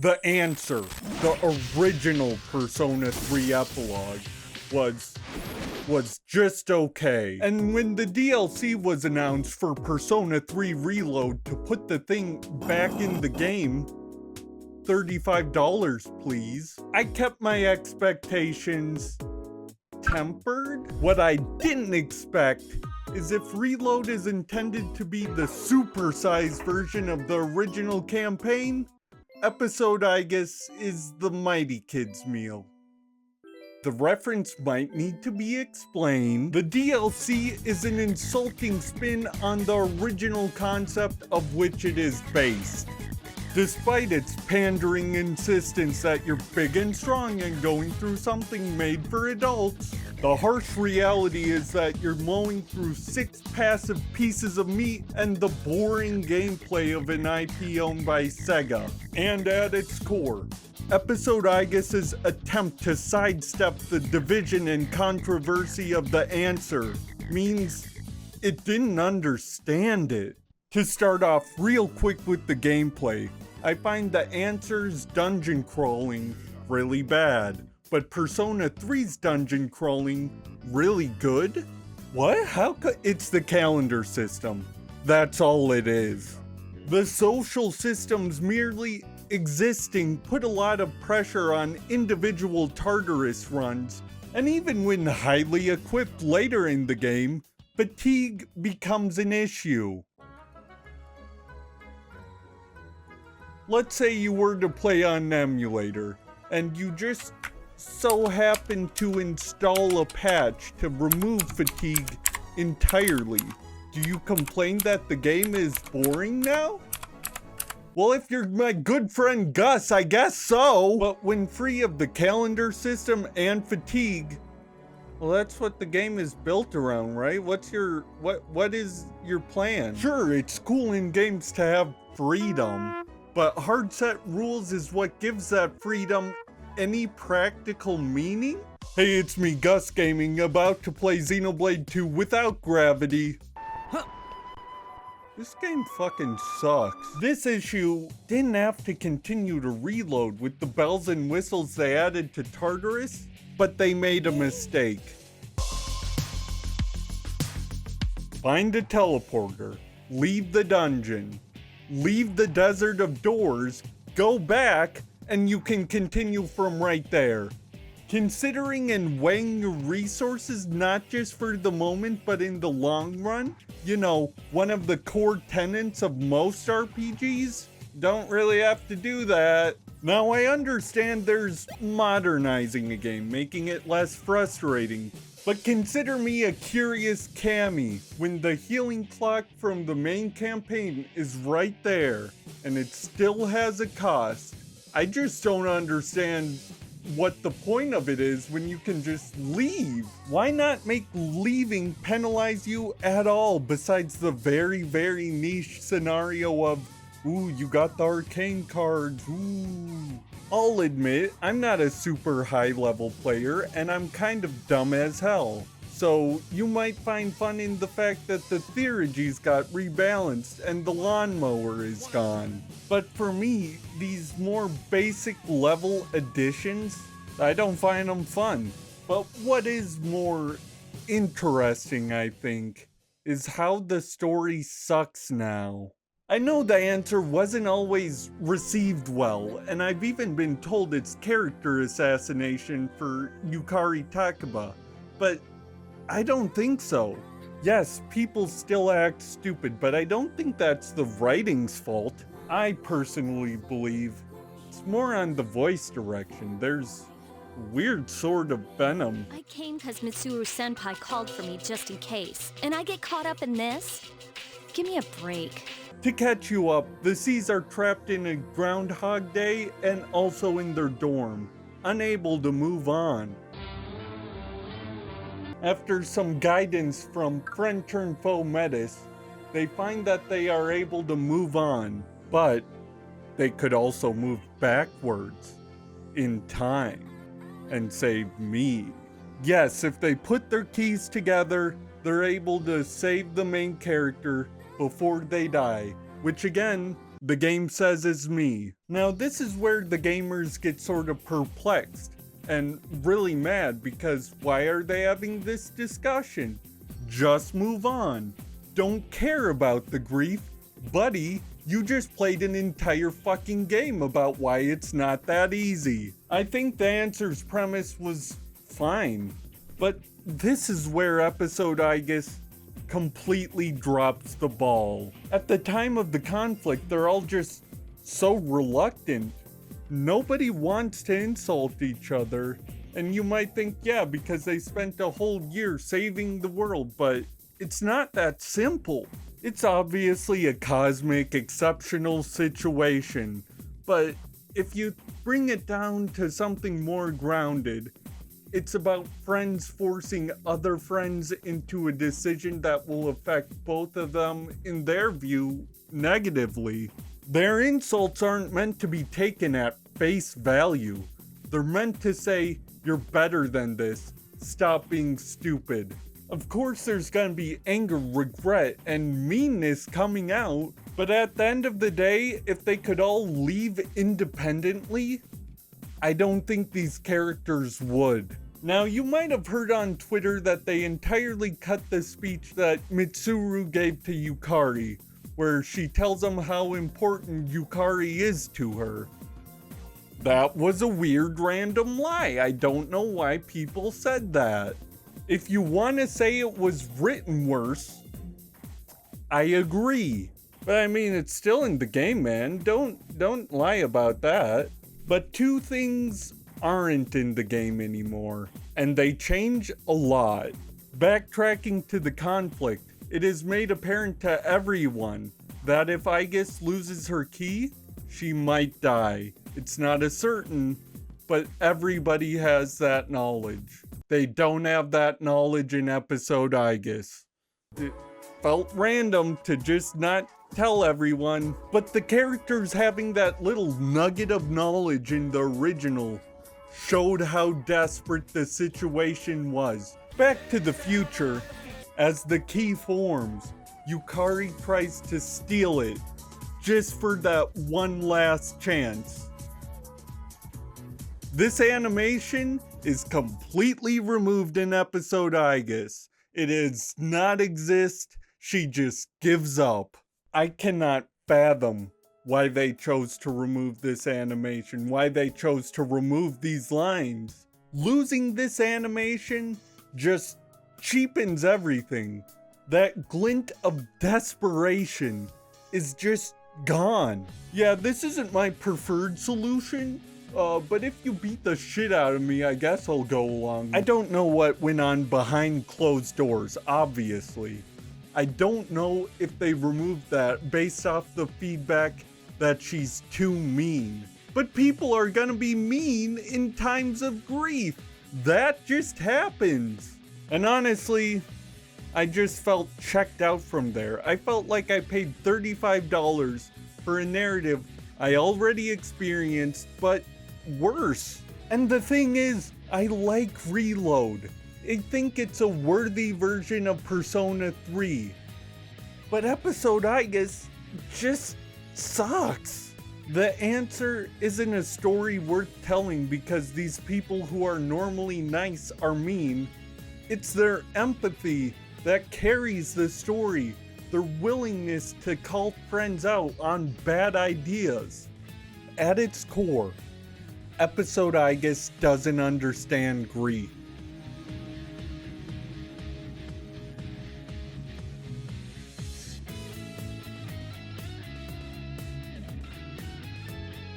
The answer, the original Persona 3 epilogue, was just okay. And when the DLC was announced for Persona 3 Reload to put the thing back in the game, $35 please, I kept my expectations tempered. What I didn't expect is if Reload is intended to be the supersized version of the original campaign, episode Aigis is the Mighty Kids meal. The reference might need to be explained. The DLC is an insulting spin on the original concept of which it is based. Despite its pandering insistence that you're big and strong and going through something made for adults, the harsh reality is that you're mowing through 6 passive pieces of meat and the boring gameplay of an IP owned by Sega. And at its core, episode Aigis' attempt to sidestep the division and controversy of the answer means it didn't understand it. To start off real quick with the gameplay, I find the answer's dungeon crawling really bad, but Persona 3's dungeon crawling really good? What? How could? It's the calendar system. That's all it is. The social systems merely existing put a lot of pressure on individual Tartarus runs, and even when highly equipped later in the game, fatigue becomes an issue. Let's say you were to play on an emulator, and you just so happen to install a patch to remove fatigue entirely. Do you complain that the game is boring now? Well, if you're my good friend Gus, I guess so. But when free of the calendar system and fatigue, well, that's what the game is built around, right? What is your plan? Sure, it's cool in games to have freedom, but hard set rules is what gives that freedom any practical meaning? Hey, it's me, Gus Gaming, about to play Xenoblade 2 without gravity. This game fucking sucks. This issue didn't have to continue to reload with the bells and whistles they added to Tartarus, but they made a mistake. Find a teleporter, leave the dungeon, leave the Desert of Doors, go back, and you can continue from right there. Considering and weighing your resources not just for the moment but in the long run, you know, one of the core tenets of most RPGs, don't really have to do that. Now I understand there's modernizing a game, making it less frustrating, but consider me a curious Cammy when the healing clock from the main campaign is right there and it still has a cost. I just don't understand what the point of it is when you can just leave. Why not make leaving penalize you at all besides the very, very niche scenario of, ooh, you got the arcane cards, ooh. I'll admit, I'm not a super high level player and I'm kind of dumb as hell. So you might find fun in the fact that the Theurgies got rebalanced and the lawnmower is gone. But for me, these more basic level additions, I don't find them fun. But what is more interesting, I think, is how the story sucks now. I know the answer wasn't always received well, and I've even been told it's character assassination for Yukari Takeba, but I don't think so. Yes, people still act stupid, but I don't think that's the writing's fault. I personally believe it's more on the voice direction. There's a weird sort of venom. I came because Mitsuru-senpai called for me just in case, and I get caught up in this? Give me a break. To catch you up, the C's are trapped in a Groundhog Day and also in their dorm, unable to move on. After some guidance from friend-turned-foe Metis, they find that they are able to move on, but they could also move backwards in time and save me. Yes, if they put their keys together, they're able to save the main character before they die, which again the game says is me. Now this is where the gamers get sort of perplexed and really mad because why are they having this discussion? Just move on. Don't care about the grief. Buddy, you just played an entire fucking game about why it's not that easy. I think the answer's premise was fine, but this is where episode Aigis completely drops the ball. At the time of the conflict, they're all just so reluctant. Nobody wants to insult each other. And you might think, yeah, because they spent a whole year saving the world, but it's not that simple. It's obviously a cosmic, exceptional situation, but if you bring it down to something more grounded, it's about friends forcing other friends into a decision that will affect both of them, in their view, negatively. Their insults aren't meant to be taken at face value. They're meant to say, you're better than this, stop being stupid. Of course there's gonna be anger, regret, and meanness coming out, but at the end of the day, if they could all leave independently, I don't think these characters would. Now, you might have heard on Twitter that they entirely cut the speech that Mitsuru gave to Yukari, where she tells him how important Yukari is to her. That was a weird random lie. I don't know why people said that. If you want to say it was written worse, I agree. But I mean, it's still in the game, man. Don't lie about that. But two things aren't in the game anymore, and they change a lot. Backtracking to the conflict, it is made apparent to everyone that if Aigis loses her key, she might die. It's not a certain, but everybody has that knowledge. They don't have that knowledge in episode Aigis. It felt random to just not tell everyone, but the characters having that little nugget of knowledge in the original showed how desperate the situation was. Back to the future, as the key forms, Yukari tries to steal it, just for that one last chance. This animation is completely removed in episode Aigis. It does not exist, she just gives up. I cannot fathom why they chose to remove this animation, why they chose to remove these lines. Losing this animation just cheapens everything. That glint of desperation is just gone. Yeah, this isn't my preferred solution, but if you beat the shit out of me, I guess I'll go along. I don't know what went on behind closed doors, obviously. I don't know if they removed that based off the feedback that she's too mean. But people are gonna be mean in times of grief. That just happens. And honestly, I just felt checked out from there. I felt like I paid $35 for a narrative I already experienced, but worse. And the thing is, I like Reload. I think it's a worthy version of Persona 3. But episode Aigis just sucks. The answer isn't a story worth telling because these people who are normally nice are mean. It's their empathy that carries the story, their willingness to call friends out on bad ideas. At its core, episode Aigis doesn't understand grief.